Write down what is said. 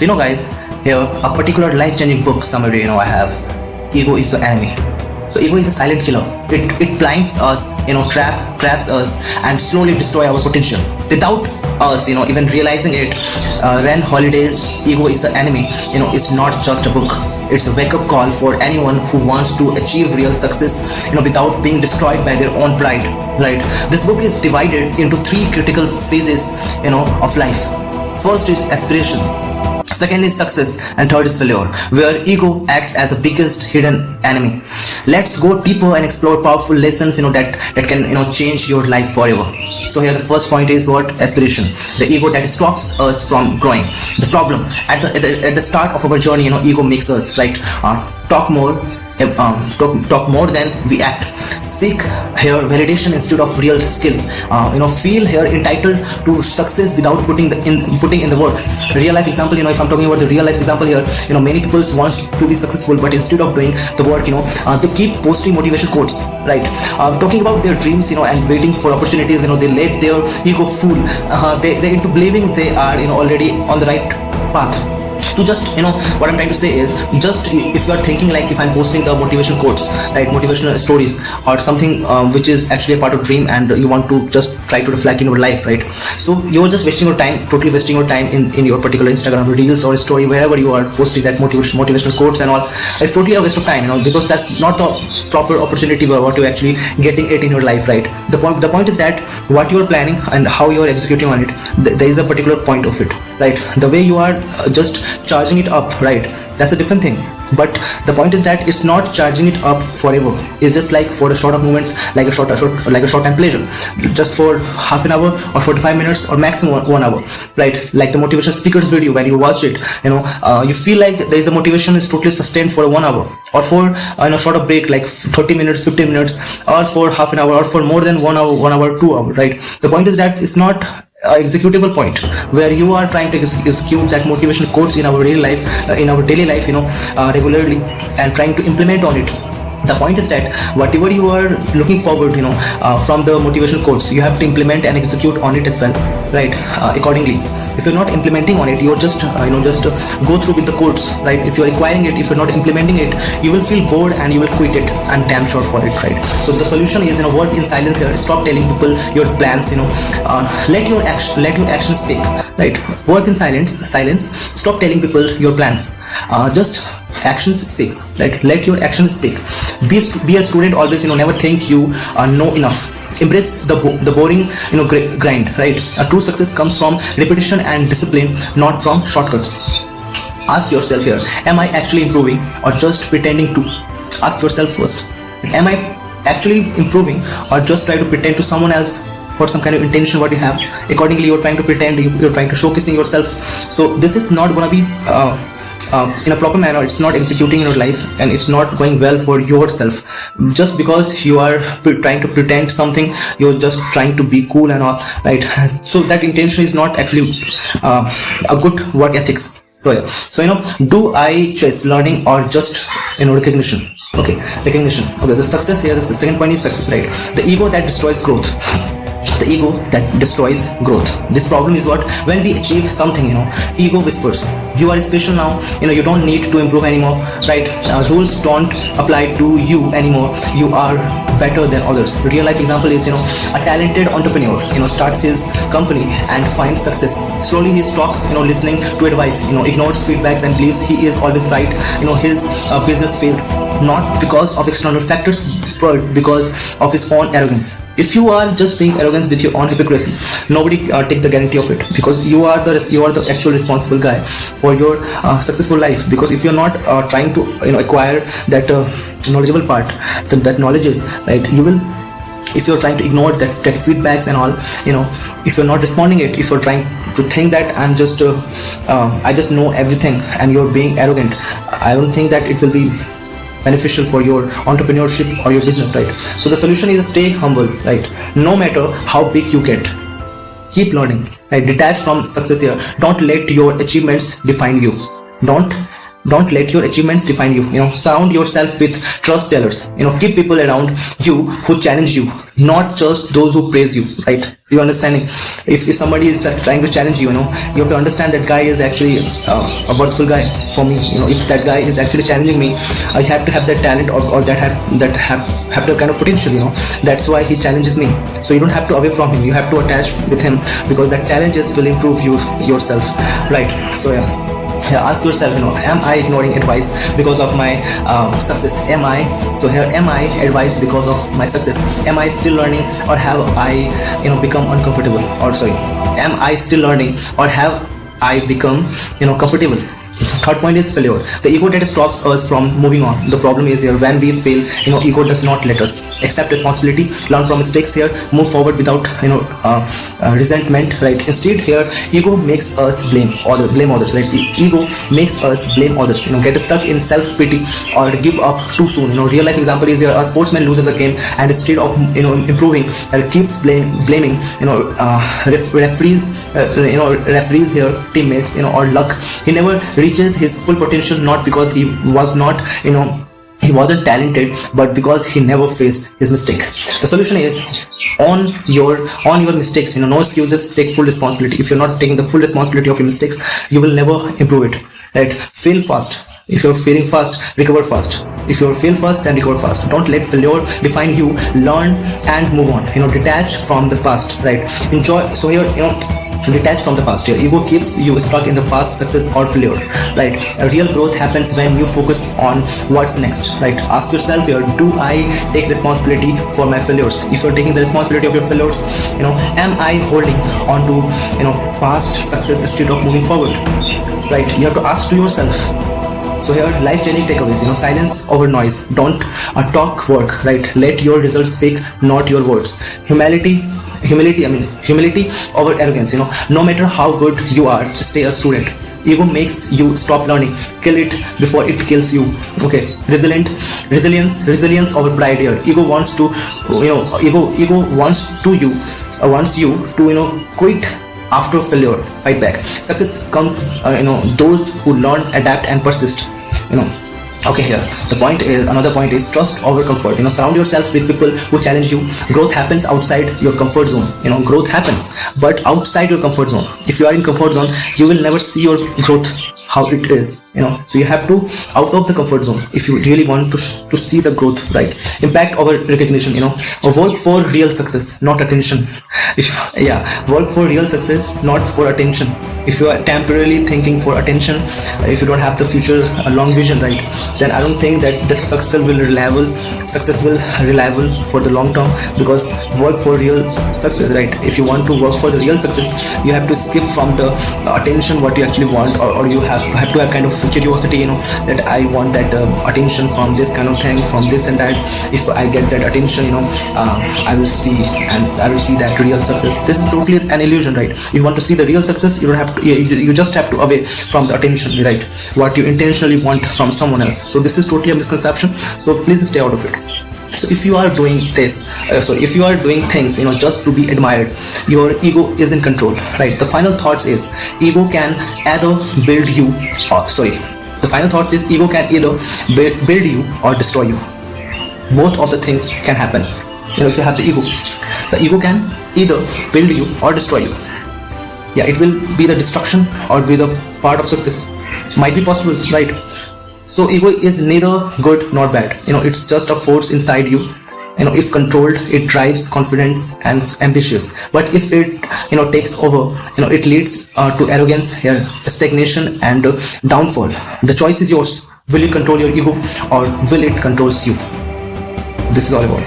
So guys, here a particular life-changing book summary I have. Ego is the enemy. So ego is a silent killer. It blinds us, traps us and slowly destroy our potential without us, even realizing it. Ren Holiday's Ego is the Enemy, is not just a book. It's a wake-up call for anyone who wants to achieve real success, without being destroyed by their own pride, right? This book is divided into 3 critical phases, of life. First is aspiration. Second is success, and third is failure, where ego acts as the biggest hidden enemy. Let's go deeper and explore powerful lessons, that can, change your life forever. So here the first point is what? Aspiration. The ego that stops us from growing. The problem at the start of our journey, ego makes us talk more than we act. Seek here validation instead of real skill. Feel here entitled to success without putting in the work. Real life example, if I'm talking about the real life example here, many people want to be successful, but instead of doing the work, they keep posting motivation quotes, right? Talking about their dreams, and waiting for opportunities, they let their ego fool. They into believing they are, already on the right path. To just what I'm trying to say is, just if you are thinking if I'm posting the motivational quotes, right, motivational stories or something which is actually a part of dream, and you want to just try to reflect in your life, right? So you're just wasting your time, totally wasting your time in your particular Instagram reels or story, wherever you are posting that motivational quotes and all. It's totally a waste of time, because that's not the proper opportunity for what you're actually getting it in your life, right? The point is that what you're planning and how you're executing on it, there is a particular point of it, right? The way you are just charging it up, right, that's a different thing. But the point is that it's not charging it up forever. It's just for a short of moments, like a short time pleasure, just for half an hour or 45 minutes or maximum 1 hour, right? Like the motivational speaker's video, when you watch it, you feel like there is a motivation is totally sustained for 1 hour, or for short of break like 30 minutes, 15 minutes, or for half an hour, or for more than 1 hour, 1 hour, 2 hours, right? The point is that it's not executable point where you are trying to execute that motivational quotes in our daily life, regularly, and trying to implement on it. The point is that whatever you are looking forward, from the motivational quotes, you have to implement and execute on it as well, right? Accordingly. If you're not implementing on it, you're just go through with the quotes, right? If you're acquiring it, if you're not implementing it, you will feel bored and you will quit it. I'm damn sure for it, right? So the solution is, work in silence here. Stop telling people your plans, let your actions speak, right? Work in silence. Stop telling people your plans. Just actions speaks, right? Let your actions speak. Be a student always, never think you know enough. Embrace the boring grind, right? A true success comes from repetition and discipline, not from shortcuts. Ask yourself here, am I actually improving or just pretending to? Ask yourself first, am I actually improving or just try to pretend to someone else for some kind of intention what you have? Accordingly, you're trying to pretend, you're trying to showcasing yourself. So this is not going to be in a proper manner. It's not executing in your life, and it's not going well for yourself. Just because you are trying to pretend something, you're just trying to be cool and all, right? So that intention is not actually a good work ethics. So yeah. So do I chase learning or just recognition? Okay, recognition. Okay, the success here, the second point is success, right? The ego that destroys growth. The ego that destroys growth. This problem is what? When we achieve something, ego whispers, you are special now, you don't need to improve anymore, right? Rules don't apply to you anymore. You are better than others. Real life example is, a talented entrepreneur, starts his company and finds success. Slowly he stops, listening to advice, ignores feedbacks and believes he is always right. His business fails, not because of external factors, but because of his own arrogance. If you are just being arrogant with your own hypocrisy, nobody take the guarantee of it, because you are the actual responsible guy for your successful life. Because if you're not trying to acquire that knowledgeable part, that knowledge is right, you will. If you're trying to ignore that feedbacks and all, if you're not responding it, if you're trying to think that I just know everything, and you're being arrogant, I don't think that it will be beneficial for your entrepreneurship or your business, right? So the solution is stay humble, right? No matter how big you get, keep learning, right? Detach from success here. Don't let your achievements define you. Don't Don't let your achievements define you. Surround yourself with trust tellers. Keep people around you who challenge you, not just those who praise you, right? You understanding? If somebody is trying to challenge you, you have to understand that guy is actually a worthful guy for me. If that guy is actually challenging me, I have to have that talent or that have the kind of potential. That's why he challenges me. So you don't have to away from him. You have to attach with him, because that challenges will improve yourself, right? So yeah, ask yourself, am I ignoring advice because of my success? Am I advised because of my success? Am I still learning, or have I become uncomfortable? Or sorry, am I still learning, or have I become comfortable? So the third point is failure. The ego that stops us from moving on. The problem is here, when we fail, ego does not let us accept responsibility, learn from mistakes here, move forward without resentment, right? Instead here, ego makes us blame others, right? Ego makes us blame others, get stuck in self-pity or give up too soon. Real life example is here, a sportsman loses a game and instead of improving, keeps blaming referees here, teammates, or luck. He never reaches his full potential, not because he was not he wasn't talented, but because he never faced his mistake. The solution is on your mistakes. No excuses. Take full responsibility. If you're not taking the full responsibility of your mistakes, you will never improve it, right? Fail fast. If you're failing fast, recover fast. If you fail fast, then recover fast. Don't let failure define you. Learn and move on. Detach from the past, right? Enjoy. So here, detach from the past. Your ego keeps you stuck in the past success or failure, right? A real growth happens when you focus on what's next, right? Ask yourself here, do I take responsibility for my failures? If you're taking the responsibility of your failures, am I holding on to past success instead of moving forward, right? You have to ask to yourself. So here, life-changing takeaways, silence over noise. Don't talk work, right? Let your results speak, not your words. Humility over arrogance. No matter how good you are, stay a student. Ego makes you stop learning. Kill it before it kills you. Okay. Resilience over pride here. Ego wants you to quit after failure. Fight back. Success comes those who learn, adapt and persist. Okay, here another point is trust over comfort. Surround yourself with people who challenge you. Growth happens outside your comfort zone. Growth happens, but outside your comfort zone. If you are in comfort zone, you will never see your growth how it is. So you have to out of the comfort zone if you really want to see the growth, right? Impact over recognition. Work for real success, not attention. Work for real success, not for attention. If you are temporarily thinking for attention, if you don't have the future long vision, right, then I don't think that success will reliable for the long term. Because work for real success, right? If you want to work for the real success, you have to skip from the attention what you actually want, or you have to have kind of curiosity, that I want that attention from this kind of thing, from this and that. If I get that attention, I will see that real success. This is totally an illusion, right? If you want to see the real success, you just have to away from the attention, right? What you intentionally want from someone else. So this is totally a misconception. So please stay out of it. So if you are doing if you are doing things just to be admired, your ego is in control, right? The final thoughts is ego can either build you build you or destroy you. Both of the things can happen if you have the ego. So ego can either build you or destroy you. It will be the destruction or be the part of success. Might be possible, right? So ego is neither good nor bad. It's just a force inside you. If controlled, it drives confidence and ambitious. But if it takes over, it leads to arrogance, stagnation and downfall. The choice is yours. Will you control your ego or will it control you? This is all about.